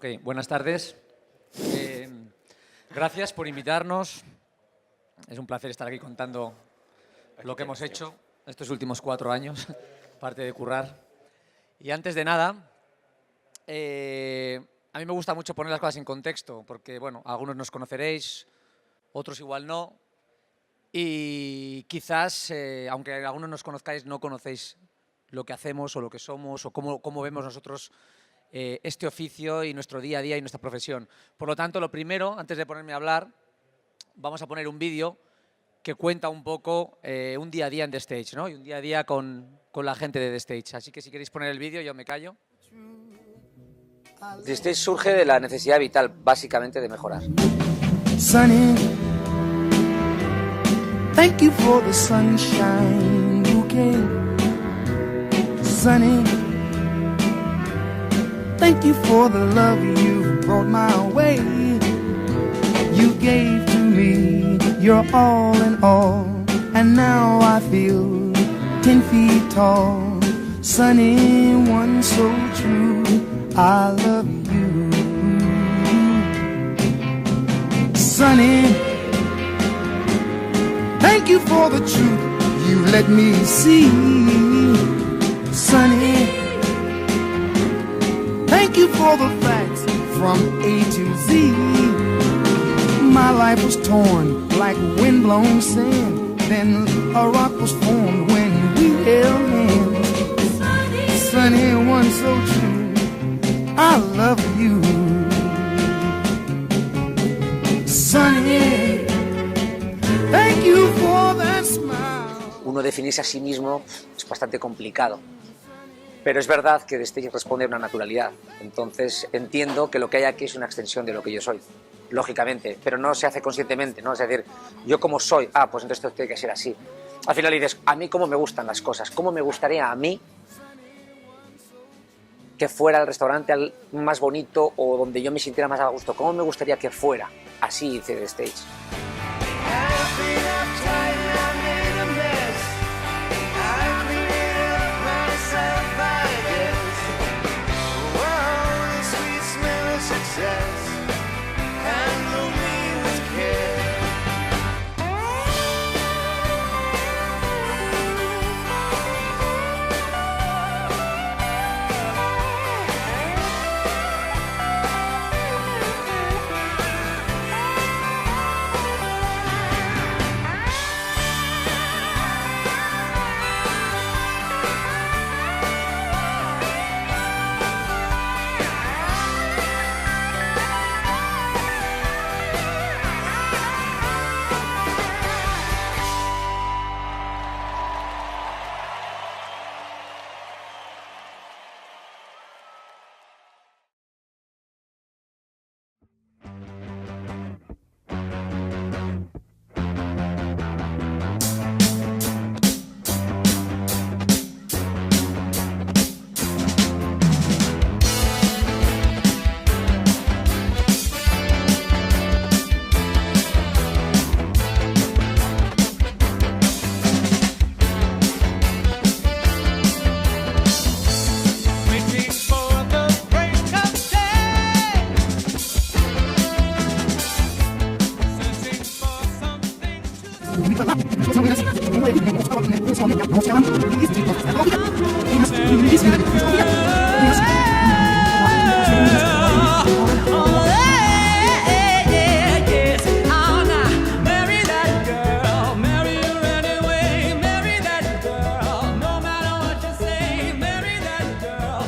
Ok, buenas tardes. Gracias por invitarnos. Es un placer estar aquí contando lo que hemos hecho estos últimos 4 años, aparte de currar. Y antes de nada, a mí me gusta mucho poner las cosas en contexto, porque, bueno, algunos nos conoceréis, otros igual no. Y quizás, aunque algunos nos conozcáis, no conocéis lo que hacemos o lo que somos o cómo vemos nosotros este oficio y nuestro día a día y nuestra profesión. Por lo tanto, lo primero, antes de ponerme a hablar, vamos a poner un vídeo que cuenta un poco un día a día en The Stage, ¿no? Y un día a día con la gente de The Stage. Así que si queréis poner el vídeo, yo me callo. The Stage surge de la necesidad vital, básicamente, de mejorar. Sunny, thank you for the sunshine bouquet. Sunny, thank you for the love you brought my way. You gave to me your all in all, and now I feel 10 feet tall. Sunny, one so true, I love you. Sunny, thank you for the truth you let me see. Sunny, thank you for the facts from A to Z. My life was torn like windblown sand. Then a rock was formed when we held hands. Sunny, one so true, I love you. Sunny, thank you for that smile. Uno definirse a sí mismo es bastante complicado, pero es verdad que The Stage responde a una naturalidad. Entonces entiendo que lo que hay aquí es una extensión de lo que yo soy, lógicamente, pero no se hace conscientemente, ¿no? Es decir, yo como soy, pues entonces esto tiene que ser así. Al final dices, a mí cómo me gustan las cosas, cómo me gustaría a mí que fuera el restaurante más bonito o donde yo me sintiera más a gusto, cómo me gustaría que fuera. Así hice The Stage.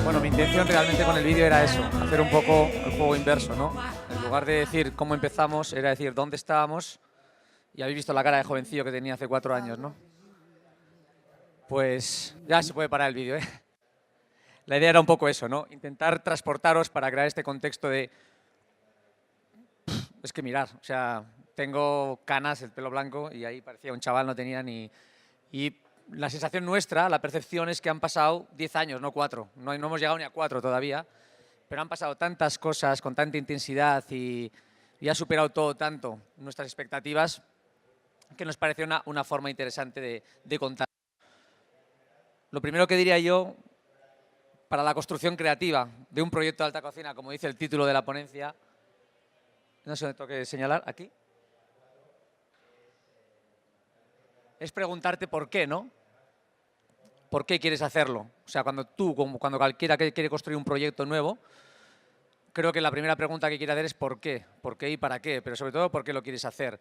Bueno, mi intención realmente con el vídeo era eso, hacer un poco el juego inverso, ¿no? En lugar de decir cómo empezamos, era decir dónde estábamos. Y habéis visto la cara de jovencillo que tenía hace 4 años, ¿no? Pues ya se puede parar el vídeo, ¿eh? La idea era un poco eso, ¿no? Intentar transportaros para crear este contexto de... Es que mirar, o sea, tengo canas, el pelo blanco, y ahí parecía un chaval, no tenía ni... Y la sensación nuestra, la percepción es que han pasado 10 años, no 4. No hemos llegado ni a 4 todavía, pero han pasado tantas cosas con tanta intensidad y ha superado todo tanto nuestras expectativas que nos pareció una forma interesante de contar. Lo primero que diría yo para la construcción creativa de un proyecto de alta cocina, como dice el título de la ponencia, no sé dónde tengo que señalar, aquí, es preguntarte por qué, ¿no? ¿Por qué quieres hacerlo? O sea, cuando cualquiera que quiere construir un proyecto nuevo, creo que la primera pregunta que quiere hacer es ¿por qué? ¿Por qué y para qué? Pero sobre todo, ¿por qué lo quieres hacer?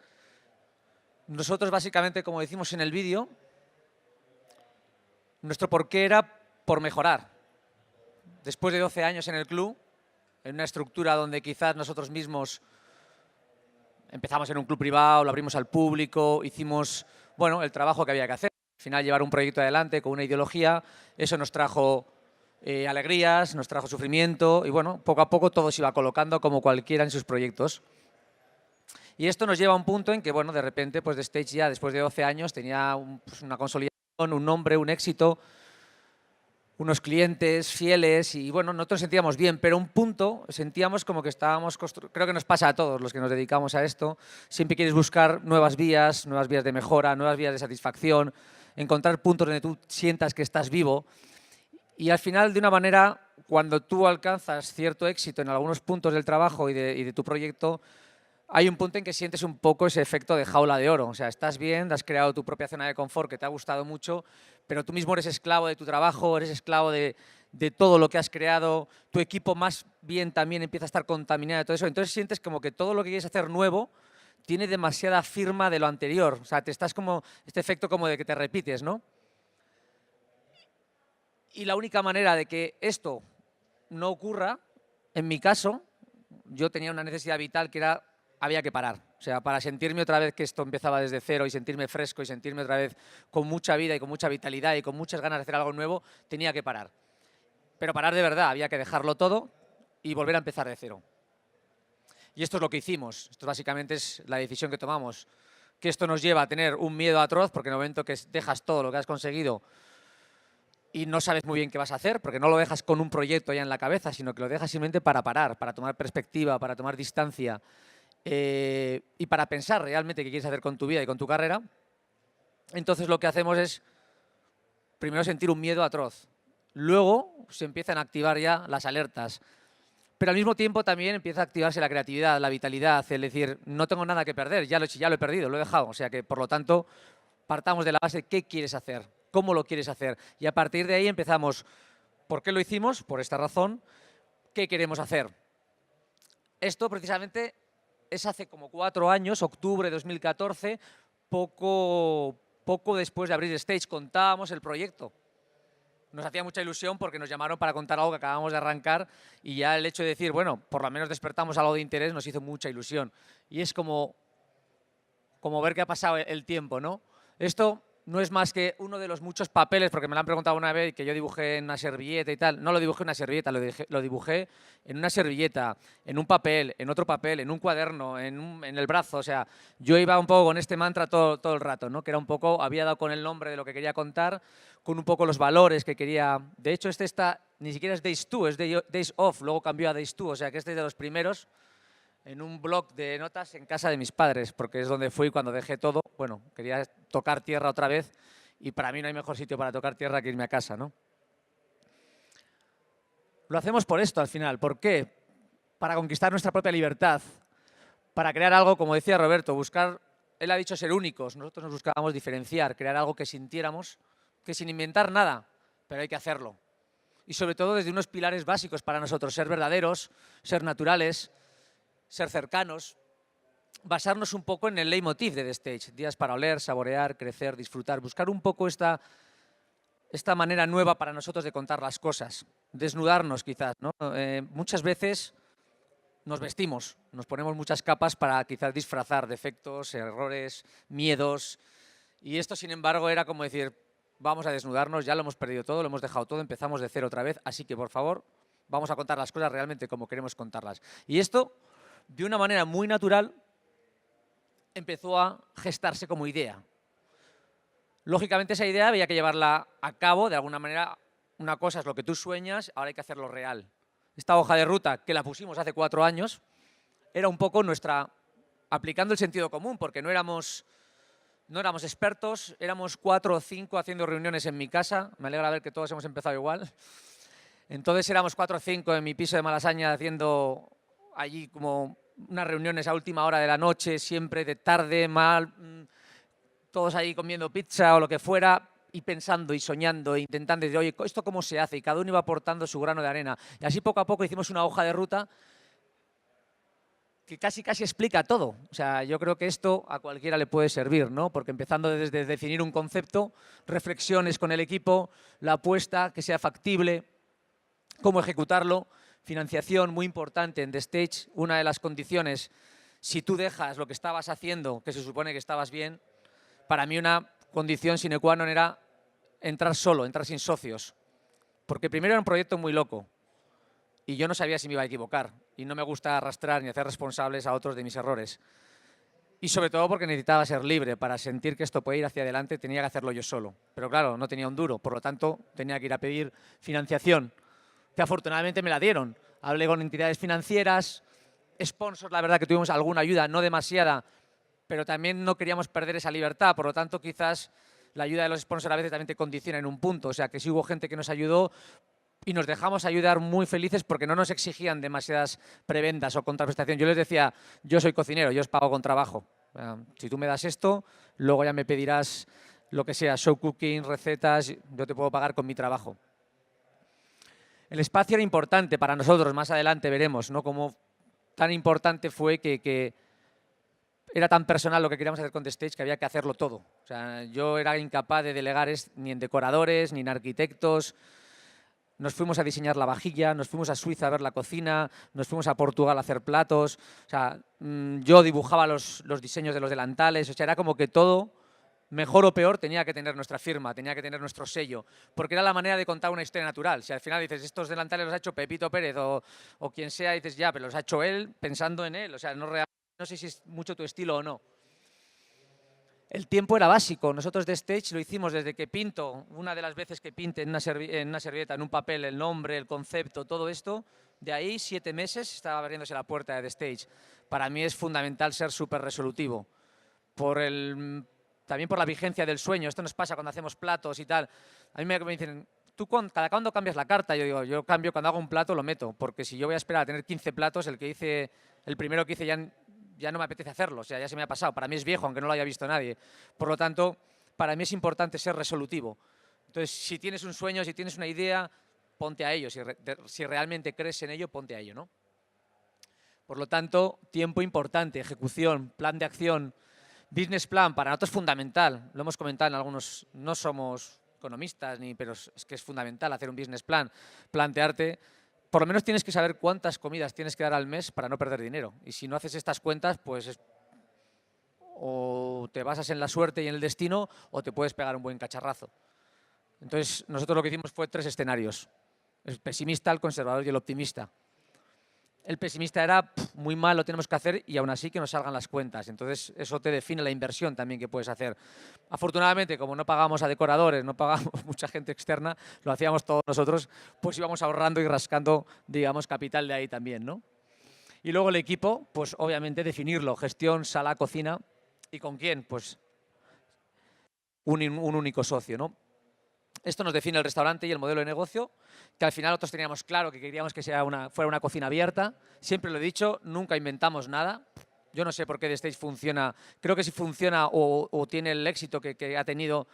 Nosotros, básicamente, como decimos en el vídeo, nuestro por qué era por mejorar. Después de 12 años en el club, en una estructura donde quizás nosotros mismos empezamos en un club privado, lo abrimos al público, hicimos, bueno, el trabajo que había que hacer. Al final, llevar un proyecto adelante con una ideología, eso nos trajo alegrías, nos trajo sufrimiento y, bueno, poco a poco todo se iba colocando como cualquiera en sus proyectos. Y esto nos lleva a un punto en que, bueno, de repente, pues The Stage ya, después de 12 años, tenía una consolidación, un nombre, un éxito, unos clientes fieles y, bueno, nosotros sentíamos bien, pero un punto sentíamos como que estábamos creo que nos pasa a todos los que nos dedicamos a esto, siempre quieres buscar nuevas vías de mejora, nuevas vías de satisfacción, encontrar puntos donde tú sientas que estás vivo y al final, de una manera, cuando tú alcanzas cierto éxito en algunos puntos del trabajo y de tu proyecto, hay un punto en que sientes un poco ese efecto de jaula de oro. O sea, estás bien, has creado tu propia zona de confort que te ha gustado mucho, pero tú mismo eres esclavo de tu trabajo, eres esclavo de todo lo que has creado, tu equipo más bien también empieza a estar contaminado de todo eso. Entonces sientes como que todo lo que quieres hacer nuevo tiene demasiada firma de lo anterior. O sea, te estás como, este efecto como de que te repites, ¿no? Y la única manera de que esto no ocurra, en mi caso, yo tenía una necesidad vital que era había que parar. O sea, para sentirme otra vez que esto empezaba desde cero y sentirme fresco y sentirme otra vez con mucha vida y con mucha vitalidad y con muchas ganas de hacer algo nuevo, tenía que parar. Pero parar de verdad, había que dejarlo todo y volver a empezar de cero. Y esto es lo que hicimos. Esto básicamente es la decisión que tomamos. Que esto nos lleva a tener un miedo atroz, porque en el momento que dejas todo lo que has conseguido y no sabes muy bien qué vas a hacer, porque no lo dejas con un proyecto ya en la cabeza, sino que lo dejas simplemente para parar, para tomar perspectiva, para tomar distancia, y para pensar realmente qué quieres hacer con tu vida y con tu carrera. Entonces lo que hacemos es primero sentir un miedo atroz, luego se empiezan a activar ya las alertas, pero al mismo tiempo también empieza a activarse la creatividad, la vitalidad, el decir, no tengo nada que perder, ya lo he perdido, lo he dejado. O sea que, por lo tanto, partamos de la base de qué quieres hacer, cómo lo quieres hacer, y a partir de ahí empezamos, ¿por qué lo hicimos? Por esta razón, ¿qué queremos hacer? Esto precisamente es hace como 4 años, octubre de 2014, poco después de abrir Stage, contábamos el proyecto. Nos hacía mucha ilusión porque nos llamaron para contar algo que acabamos de arrancar y ya el hecho de decir, bueno, por lo menos despertamos algo de interés, nos hizo mucha ilusión. Y es como ver que ha pasado el tiempo, ¿no? Esto no es más que uno de los muchos papeles, porque me lo han preguntado una vez que yo dibujé en una servilleta y tal. No lo dibujé en una servilleta, lo dibujé en una servilleta, en un papel, en otro papel, en un cuaderno, en el brazo. O sea, yo iba un poco con este mantra todo el rato, ¿no? Que era un poco, había dado con el nombre de lo que quería contar, con un poco los valores que quería. De hecho, ni siquiera es Days 2, es Days Off, luego cambió a Days 2, o sea que este es de los primeros, en un blog de notas en casa de mis padres, porque es donde fui cuando dejé todo. Bueno, quería tocar tierra otra vez y para mí no hay mejor sitio para tocar tierra que irme a casa, ¿no? Lo hacemos por esto al final. ¿Por qué? Para conquistar nuestra propia libertad, para crear algo, como decía Roberto, buscar, él ha dicho ser únicos, nosotros nos buscábamos diferenciar, crear algo que sintiéramos, que sin inventar nada, pero hay que hacerlo. Y sobre todo desde unos pilares básicos para nosotros, ser verdaderos, ser naturales, ser cercanos, basarnos un poco en el leitmotiv de The Stage, días para oler, saborear, crecer, disfrutar, buscar un poco esta manera nueva para nosotros de contar las cosas, desnudarnos quizás, ¿no? Muchas veces nos vestimos, nos ponemos muchas capas para quizás disfrazar defectos, errores, miedos, y esto sin embargo era como decir, vamos a desnudarnos, ya lo hemos perdido todo, lo hemos dejado todo, empezamos de cero otra vez, así que por favor, vamos a contar las cosas realmente como queremos contarlas. Y esto, de una manera muy natural, empezó a gestarse como idea. Lógicamente esa idea había que llevarla a cabo de alguna manera. Una cosa es lo que tú sueñas, ahora hay que hacerlo real. Esta hoja de ruta que la pusimos hace 4 años era un poco nuestra, aplicando el sentido común, porque no éramos expertos, éramos 4 o 5 haciendo reuniones en mi casa. Me alegra ver que todos hemos empezado igual. Entonces éramos 4 o 5 en mi piso de Malasaña haciendo allí como unas reuniones a última hora de la noche, siempre de tarde, todos ahí comiendo pizza o lo que fuera, y pensando y soñando e intentando decir, oye, ¿esto cómo se hace? Y cada uno iba aportando su grano de arena. Y así poco a poco hicimos una hoja de ruta que casi explica todo. O sea, yo creo que esto a cualquiera le puede servir, ¿no? Porque empezando desde definir un concepto, reflexiones con el equipo, la apuesta, que sea factible, cómo ejecutarlo, financiación muy importante en The Stage. Una de las condiciones, si tú dejas lo que estabas haciendo, que se supone que estabas bien, para mí una condición sine qua non era entrar solo, entrar sin socios. Porque primero era un proyecto muy loco y yo no sabía si me iba a equivocar y no me gusta arrastrar ni hacer responsables a otros de mis errores. Y sobre todo porque necesitaba ser libre. Para sentir que esto puede ir hacia adelante tenía que hacerlo yo solo. Pero claro, no tenía un duro, por lo tanto tenía que ir a pedir financiación, que afortunadamente me la dieron. Hablé con entidades financieras, sponsors, la verdad que tuvimos alguna ayuda, no demasiada, pero también no queríamos perder esa libertad, por lo tanto quizás la ayuda de los sponsors a veces también te condiciona en un punto, o sea que sí hubo gente que nos ayudó y nos dejamos ayudar muy felices porque no nos exigían demasiadas prebendas o contraprestación. Yo les decía, yo soy cocinero, yo os pago con trabajo. Si tú me das esto, luego ya me pedirás lo que sea, show cooking, recetas, yo te puedo pagar con mi trabajo. El espacio era importante para nosotros, más adelante veremos, ¿no? Cómo tan importante fue que era tan personal lo que queríamos hacer con The Stage que había que hacerlo todo. O sea, yo era incapaz de delegar ni en decoradores, ni en arquitectos. Nos fuimos a diseñar la vajilla, nos fuimos a Suiza a ver la cocina, nos fuimos a Portugal a hacer platos. O sea, yo dibujaba los diseños de los delantales. O sea, era como que todo, mejor o peor, tenía que tener nuestra firma, tenía que tener nuestro sello. Porque era la manera de contar una historia natural. Si al final dices, estos delantales los ha hecho Pepito Pérez o quien sea, dices, ya, pero los ha hecho él pensando en él. O sea, no sé si es mucho tu estilo o no. El tiempo era básico. Nosotros The Stage lo hicimos desde que pinto, una de las veces que pinte en una servilleta, en un papel, el nombre, el concepto, todo esto, de ahí 7 meses estaba abriéndose la puerta de The Stage. Para mí es fundamental ser súper resolutivo. También por la vigencia del sueño. Esto nos pasa cuando hacemos platos y tal. A mí me dicen, ¿tú cada cuándo cambias la carta? Yo digo, yo cambio cuando hago un plato, lo meto. Porque si yo voy a esperar a tener 15 platos, el primero que hice ya no me apetece hacerlo, o sea, ya se me ha pasado. Para mí es viejo, aunque no lo haya visto nadie. Por lo tanto, para mí es importante ser resolutivo. Entonces, si tienes un sueño, si tienes una idea, ponte a ello. Si realmente crees en ello, ponte a ello, ¿no? Por lo tanto, tiempo importante, ejecución, plan de acción, business plan, para nosotros es fundamental. Lo hemos comentado en algunos, no somos economistas, pero es que es fundamental hacer un business plan, plantearte. Por lo menos tienes que saber cuántas comidas tienes que dar al mes para no perder dinero. Y si no haces estas cuentas, pues o te basas en la suerte y en el destino o te puedes pegar un buen cacharrazo. Entonces, nosotros lo que hicimos fue 3 escenarios. El pesimista, el conservador y el optimista. El pesimista era, muy mal lo tenemos que hacer y aún así que nos salgan las cuentas. Entonces, eso te define la inversión también que puedes hacer. Afortunadamente, como no pagamos a decoradores, no pagamos mucha gente externa, lo hacíamos todos nosotros, pues íbamos ahorrando y rascando, digamos, capital de ahí también, ¿no? Y luego el equipo, pues obviamente definirlo, gestión, sala, cocina. ¿Y con quién? Pues un único socio, ¿no? Esto nos define el restaurante y el modelo de negocio, que al final nosotros teníamos claro que queríamos que fuera una cocina abierta. Siempre lo he dicho, nunca inventamos nada. Yo no sé por qué The Stage funciona. Creo que si funciona o tiene el éxito que ha tenido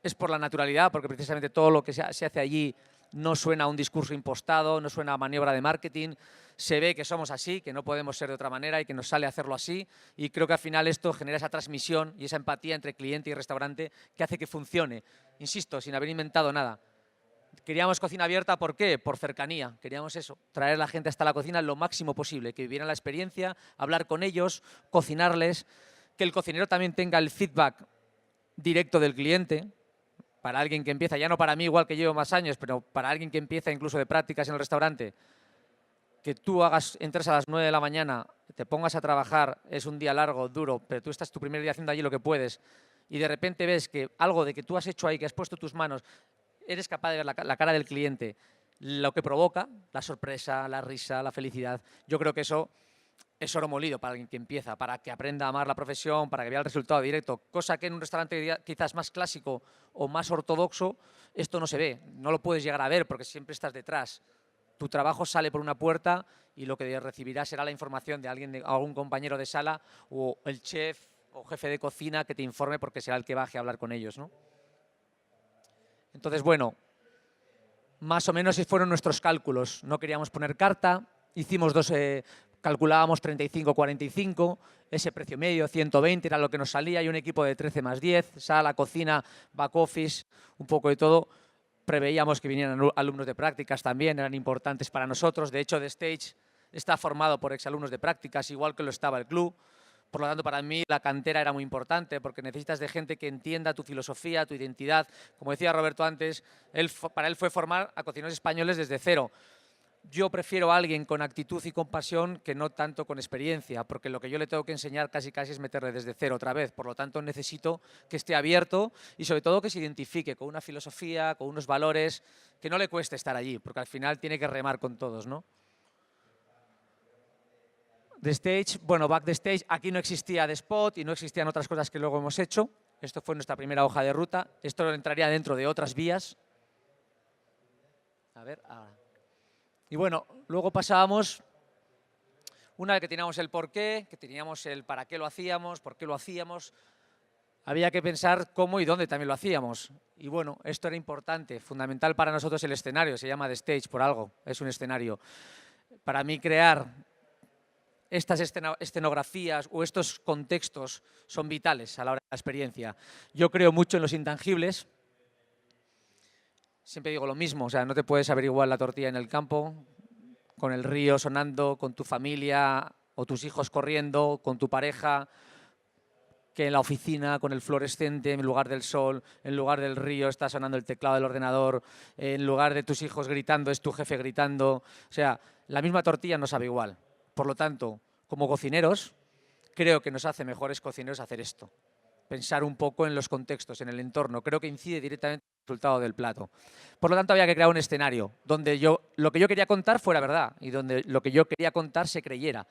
es por la naturalidad, porque precisamente todo lo que se hace allí no suena a un discurso impostado, no suena a maniobra de marketing. Se ve que somos así, que no podemos ser de otra manera y que nos sale hacerlo así. Y creo que al final esto genera esa transmisión y esa empatía entre cliente y restaurante que hace que funcione. Insisto, sin haber inventado nada. Queríamos cocina abierta, ¿por qué? Por cercanía. Queríamos eso, traer a la gente hasta la cocina lo máximo posible, que vivieran la experiencia, hablar con ellos, cocinarles, que el cocinero también tenga el feedback directo del cliente. Para alguien que empieza, ya no para mí igual que llevo más años, pero para alguien que empieza incluso de prácticas en el restaurante, que tú entres a las 9 de la mañana, te pongas a trabajar, es un día largo, duro, pero tú estás tu primer día haciendo allí lo que puedes y de repente ves que algo de que tú has hecho ahí, que has puesto tus manos, eres capaz de ver la cara del cliente, lo que provoca, la sorpresa, la risa, la felicidad. Yo creo que eso es oro molido para alguien que empieza, para que aprenda a amar la profesión, para que vea el resultado directo, cosa que en un restaurante quizás más clásico o más ortodoxo esto no se ve, no lo puedes llegar a ver porque siempre estás detrás. Tu trabajo sale por una puerta y lo que recibirás será la información de alguien, de algún compañero de sala o el chef o jefe de cocina que te informe porque será el que baje a hablar con ellos, ¿no? Entonces, bueno, más o menos fueron nuestros cálculos. No queríamos poner carta, hicimos calculábamos 35-45, ese precio medio, 120 era lo que nos salía, y un equipo de 13 más 10, sala, cocina, back office, un poco de todo. Preveíamos que vinieran alumnos de prácticas también, eran importantes para nosotros. De hecho, The Stage está formado por exalumnos de prácticas, igual que lo estaba el club. Por lo tanto, para mí la cantera era muy importante porque necesitas de gente que entienda tu filosofía, tu identidad. Como decía Roberto antes, para él fue formar a cocineros españoles desde cero. Yo prefiero a alguien con actitud y con pasión que no tanto con experiencia, porque lo que yo le tengo que enseñar casi es meterle desde cero otra vez. Por lo tanto, necesito que esté abierto y sobre todo que se identifique con una filosofía, con unos valores, que no le cueste estar allí, porque al final tiene que remar con todos, ¿no? The Stage, bueno, Back the Stage, aquí no existía The Spot y no existían otras cosas que luego hemos hecho. Esto fue nuestra primera hoja de ruta. Esto entraría dentro de otras vías. A ver, ahora. Y bueno, luego pasábamos, una vez que teníamos el porqué, que teníamos el para qué lo hacíamos, por qué lo hacíamos, había que pensar cómo y dónde también lo hacíamos. Y bueno, esto era importante, fundamental para nosotros el escenario, se llama The Stage por algo, es un escenario. Para mí crear estas escenografías o estos contextos son vitales a la hora de la experiencia. Yo creo mucho en los intangibles. Siempre digo lo mismo, o sea, no te puedes saber igual la tortilla en el campo, con el río sonando, con tu familia o tus hijos corriendo, con tu pareja, que en la oficina con el fluorescente en lugar del sol, en lugar del río está sonando el teclado del ordenador, en lugar de tus hijos gritando es tu jefe gritando. O sea, la misma tortilla no sabe igual. Por lo tanto, como cocineros, creo que nos hace mejores cocineros hacer esto. Pensar un poco en los contextos, en el entorno. Creo que incide directamente en el resultado del plato. Por lo tanto, había que crear un escenario donde lo que yo quería contar fuera verdad y donde lo que yo quería contar se creyera.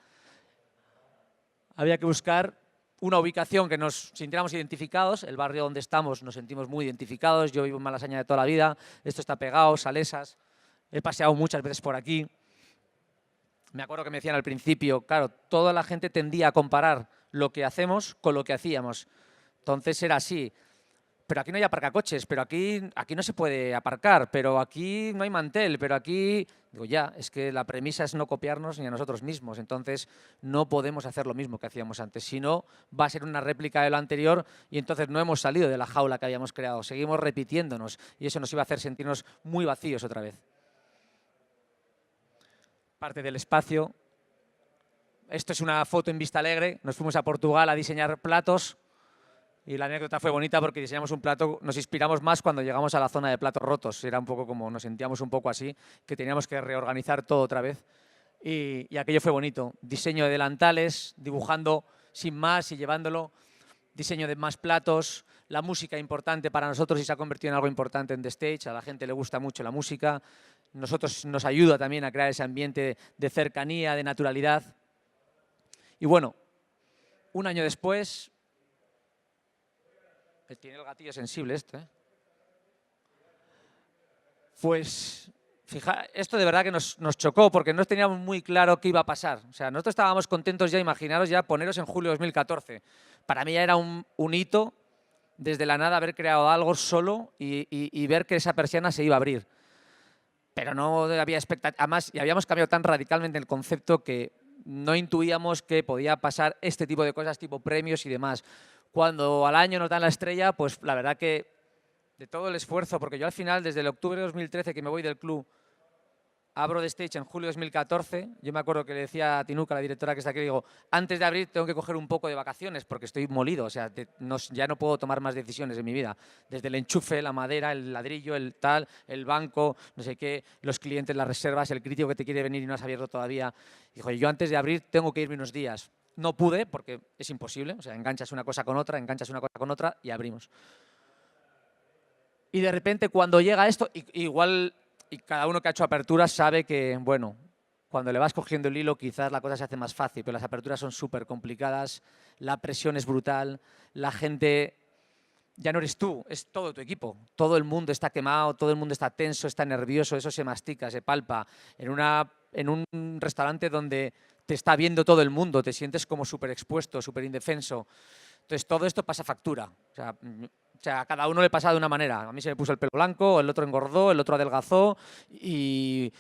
Había que buscar una ubicación que nos sintiéramos identificados. El barrio donde estamos nos sentimos muy identificados. Yo vivo en Malasaña de toda la vida. Esto está pegado, Salesas. He paseado muchas veces por aquí. Me acuerdo que me decían al principio, claro, toda la gente tendía a comparar lo que hacemos con lo que hacíamos. Entonces era así, pero aquí no hay aparcacoches, pero aquí no se puede aparcar, pero aquí no hay mantel, pero aquí... Digo, ya, es que la premisa es no copiarnos ni a nosotros mismos, entonces no podemos hacer lo mismo que hacíamos antes, si no va a ser una réplica de lo anterior y entonces no hemos salido de la jaula que habíamos creado, seguimos repitiéndonos y eso nos iba a hacer sentirnos muy vacíos otra vez. Parte del espacio. Esto es una foto en Vista Alegre, nos fuimos a Portugal a diseñar platos. Y la anécdota fue bonita porque diseñamos un plato, nos inspiramos más cuando llegamos a la zona de platos rotos. Era un poco como, nos sentíamos un poco así, que teníamos que reorganizar todo otra vez. Y aquello fue bonito. Diseño de delantales, dibujando sin más y llevándolo. Diseño de más platos. La música importante para nosotros y se ha convertido en algo importante en The Stage. A la gente le gusta mucho la música. Nosotros nos ayuda también a crear ese ambiente de cercanía, de naturalidad. Y bueno, un año después... Tiene el gatillo sensible esto, ¿eh? Pues, fija, esto de verdad que nos chocó porque no teníamos muy claro qué iba a pasar. O sea, nosotros estábamos contentos ya, imaginaros ya poneros en julio de 2014. Para mí ya era un hito desde la nada haber creado algo solo y ver que esa persiana se iba a abrir. Pero no había expectativa. Además, y habíamos cambiado tan radicalmente el concepto que no intuíamos que podía pasar este tipo de cosas, tipo premios y demás. Cuando al año nos dan la estrella, pues la verdad que de todo el esfuerzo, porque yo al final, desde el octubre de 2013 que me voy del club, abro The Stage en julio de 2014, yo me acuerdo que le decía a Tinuca, la directora que está aquí, digo, antes de abrir tengo que coger un poco de vacaciones porque estoy molido, o sea, ya no puedo tomar más decisiones en mi vida. Desde el enchufe, la madera, el ladrillo, el tal, el banco, no sé qué, los clientes, las reservas, el crítico que te quiere venir y no has abierto todavía. Dijo, yo antes de abrir tengo que irme unos días. No pude porque es imposible, o sea, enganchas una cosa con otra y abrimos. Y de repente cuando llega esto, igual, y cada uno que ha hecho aperturas sabe que, bueno, cuando le vas cogiendo el hilo quizás la cosa se hace más fácil, pero las aperturas son súper complicadas, la presión es brutal, la gente, ya no eres tú, es todo tu equipo. Todo el mundo está quemado, todo el mundo está tenso, está nervioso, eso se mastica, se palpa. En un restaurante donde te está viendo todo el mundo, te sientes como súper expuesto, súper indefenso. Entonces todo esto pasa factura. O sea, a cada uno le pasa de una manera. A mí se me puso el pelo blanco, el otro engordó, el otro adelgazó y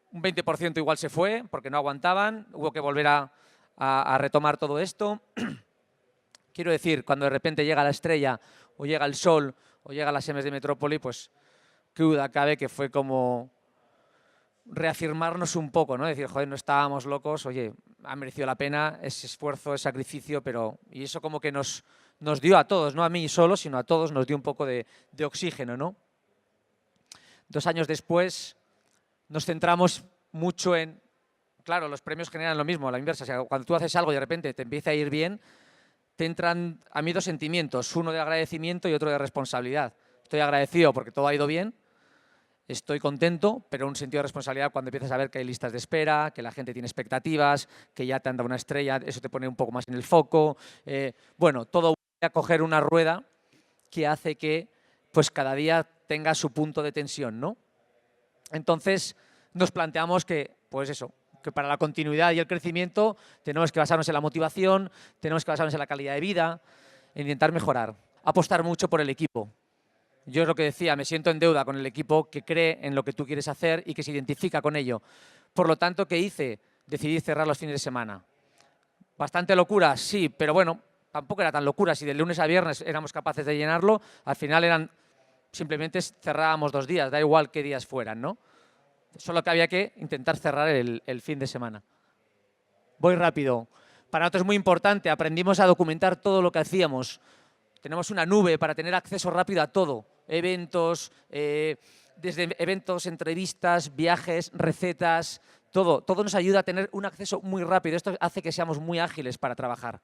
un 20% igual se fue porque no aguantaban, hubo que volver a retomar todo esto. Quiero decir, cuando de repente llega la estrella o llega el sol o llega las M's de Metrópoli, pues qué duda cabe que fue como reafirmarnos un poco, ¿no? Decir, joder, no estábamos locos, oye, ha merecido la pena ese esfuerzo, ese sacrificio, pero... Y eso como que nos dio a todos, no a mí solo, sino a todos, nos dio un poco de oxígeno, ¿no? 2 años después nos centramos mucho en... Claro, los premios generan lo mismo, a la inversa. O sea, cuando tú haces algo y de repente te empieza a ir bien, te entran a mí 2 sentimientos, uno de agradecimiento y otro de responsabilidad. Estoy agradecido porque todo ha ido bien, estoy contento, pero un sentido de responsabilidad cuando empiezas a ver que hay listas de espera, que la gente tiene expectativas, que ya te han dado una estrella, eso te pone un poco más en el foco. Bueno, todo a coger una rueda que hace que pues cada día tenga su punto de tensión, ¿no? Entonces nos planteamos que, pues eso, que para la continuidad y el crecimiento tenemos que basarnos en la motivación, tenemos que basarnos en la calidad de vida, en intentar mejorar, apostar mucho por el equipo. Yo es lo que decía, me siento en deuda con el equipo que cree en lo que tú quieres hacer y que se identifica con ello. Por lo tanto, ¿qué hice? Decidí cerrar los fines de semana. Bastante locura, sí, pero bueno, tampoco era tan locura. Si de lunes a viernes éramos capaces de llenarlo, al final simplemente cerrábamos 2 días, da igual qué días fueran, ¿no? Solo que había que intentar cerrar el fin de semana. Voy rápido. Para nosotros es muy importante, aprendimos a documentar todo lo que hacíamos. Tenemos una nube para tener acceso rápido a todo. Eventos, desde eventos, entrevistas, viajes, recetas, todo. Todo nos ayuda a tener un acceso muy rápido. Esto hace que seamos muy ágiles para trabajar.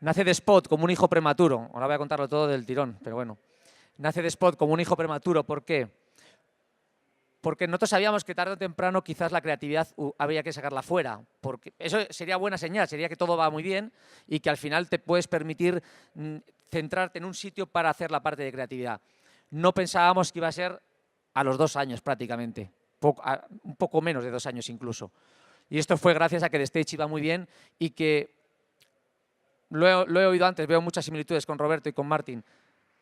Nace de Spot como un hijo prematuro. Ahora voy a contarlo todo del tirón, pero bueno. Nace de Spot como un hijo prematuro. ¿Por qué? Porque nosotros sabíamos que tarde o temprano quizás la creatividad habría que sacarla fuera. Porque eso sería buena señal, sería que todo va muy bien y que al final te puedes permitir centrarte en un sitio para hacer la parte de creatividad. No pensábamos que iba a ser a los 2 años prácticamente, un poco menos de 2 años incluso. Y esto fue gracias a que The Stage iba muy bien y que, lo he oído antes, veo muchas similitudes con Roberto y con Martín,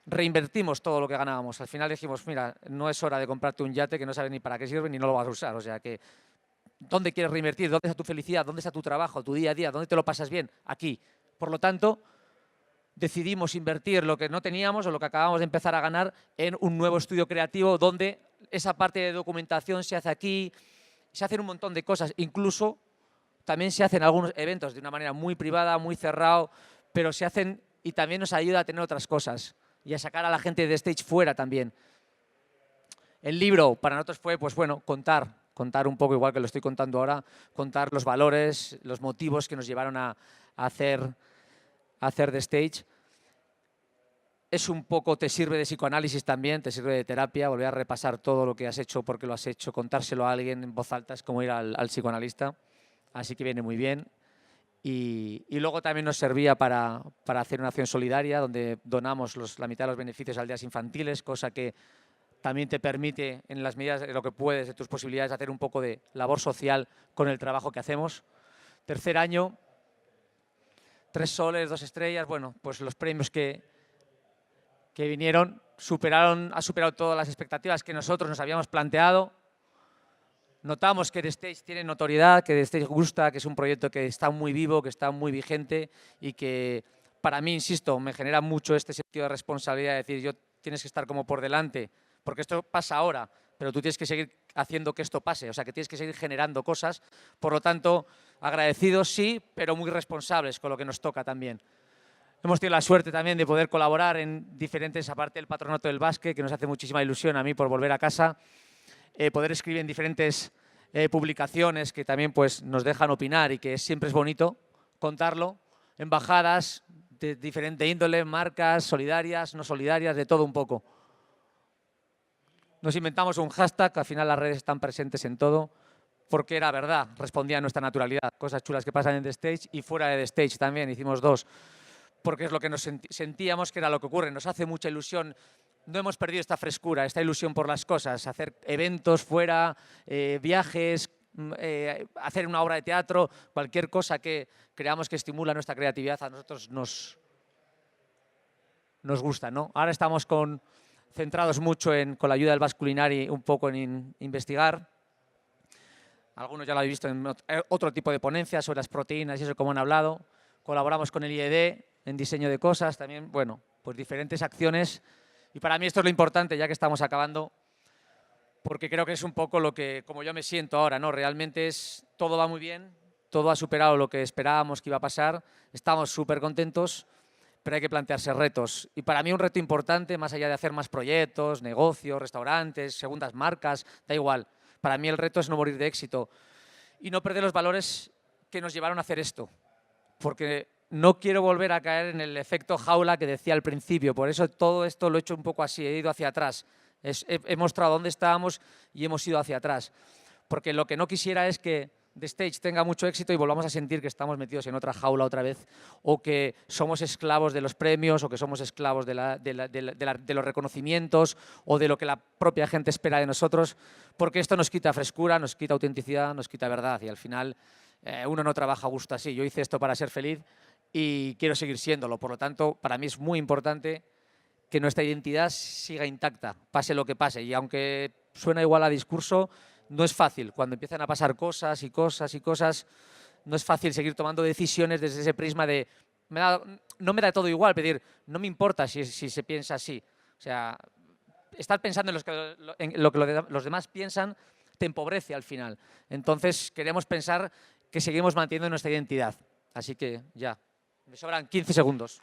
reinvertimos todo lo que ganábamos. Al final dijimos, mira, no es hora de comprarte un yate que no sabes ni para qué sirve ni no lo vas a usar. O sea que, ¿dónde quieres reinvertir? ¿Dónde está tu felicidad? ¿Dónde está tu trabajo, tu día a día? ¿Dónde te lo pasas bien? Aquí. Por lo tanto, decidimos invertir lo que no teníamos o lo que acabamos de empezar a ganar en un nuevo estudio creativo donde esa parte de documentación se hace aquí, se hacen un montón de cosas. Incluso también se hacen algunos eventos de una manera muy privada, muy cerrado, pero se hacen y también nos ayuda a tener otras cosas y a sacar a la gente de Stage fuera también. El libro para nosotros fue, pues bueno, contar un poco, igual que lo estoy contando ahora, contar los valores, los motivos que nos llevaron a hacer The Stage. Es un poco, te sirve de psicoanálisis también, te sirve de terapia, volver a repasar todo lo que has hecho, por qué lo has hecho, contárselo a alguien en voz alta, es como ir al psicoanalista, así que viene muy bien. Y luego también nos servía para hacer una acción solidaria donde donamos la mitad de los beneficios a aldeas infantiles, cosa que también te permite, en las medidas de lo que puedes, de tus posibilidades, hacer un poco de labor social con el trabajo que hacemos. 3er año, 3 soles, 2 estrellas, bueno, pues los premios que vinieron ha superado todas las expectativas que nosotros nos habíamos planteado. Notamos que The Stage tiene notoriedad, que The Stage gusta, que es un proyecto que está muy vivo, que está muy vigente y que para mí, insisto, me genera mucho este sentido de responsabilidad, de decir, yo tienes que estar como por delante, porque esto pasa ahora, pero tú tienes que seguir haciendo que esto pase, o sea, que tienes que seguir generando cosas. Por lo tanto, agradecidos sí, pero muy responsables con lo que nos toca también. Hemos tenido la suerte también de poder colaborar en diferentes, aparte del Patronato del Básquet, que nos hace muchísima ilusión a mí por volver a casa, poder escribir en diferentes publicaciones que también pues, nos dejan opinar y que siempre es bonito contarlo, embajadas de diferente índole, marcas solidarias, no solidarias, de todo un poco. Nos inventamos un hashtag, al final las redes están presentes en todo, porque era verdad, respondía a nuestra naturalidad. Cosas chulas que pasan en The Stage y fuera de The Stage también, hicimos 2, porque es lo que nos sentíamos que era lo que ocurre. Nos hace mucha ilusión, no hemos perdido esta frescura, esta ilusión por las cosas, hacer eventos fuera, viajes, hacer una obra de teatro, cualquier cosa que creamos que estimula nuestra creatividad, a nosotros nos gusta, ¿no? Ahora estamos centrados mucho con la ayuda del Basque Culinary, un poco en investigar. Algunos ya lo habéis visto en otro tipo de ponencias sobre las proteínas y eso, como han hablado. Colaboramos con el IED en diseño de cosas, también, bueno, pues diferentes acciones. Y para mí esto es lo importante, ya que estamos acabando, porque creo que es un poco lo que, como yo me siento ahora, ¿no? Realmente todo va muy bien, todo ha superado lo que esperábamos que iba a pasar, estamos súper contentos, pero hay que plantearse retos. Y para mí un reto importante, más allá de hacer más proyectos, negocios, restaurantes, segundas marcas, da igual. Para mí el reto es no morir de éxito y no perder los valores que nos llevaron a hacer esto, porque no quiero volver a caer en el efecto jaula que decía al principio. Por eso todo esto lo he hecho un poco así, he ido hacia atrás. He mostrado dónde estábamos y hemos ido hacia atrás. Porque lo que no quisiera es que The Stage tenga mucho éxito y volvamos a sentir que estamos metidos en otra jaula otra vez, o que somos esclavos de los premios, o que somos esclavos de los reconocimientos, o de lo que la propia gente espera de nosotros, porque esto nos quita frescura, nos quita autenticidad, nos quita verdad, y al final uno no trabaja a gusto así. Yo hice esto para ser feliz y quiero seguir siéndolo. Por lo tanto, para mí es muy importante que nuestra identidad siga intacta, pase lo que pase. Y aunque suena igual a discurso, no es fácil. Cuando empiezan a pasar cosas y cosas y cosas, no es fácil seguir tomando decisiones desde ese prisma de no me da todo igual, pedir, no me importa si se piensa así. O sea, estar pensando en lo que los demás piensan te empobrece al final. Entonces, queremos pensar que seguimos manteniendo nuestra identidad. Así que ya, me sobran 15 segundos.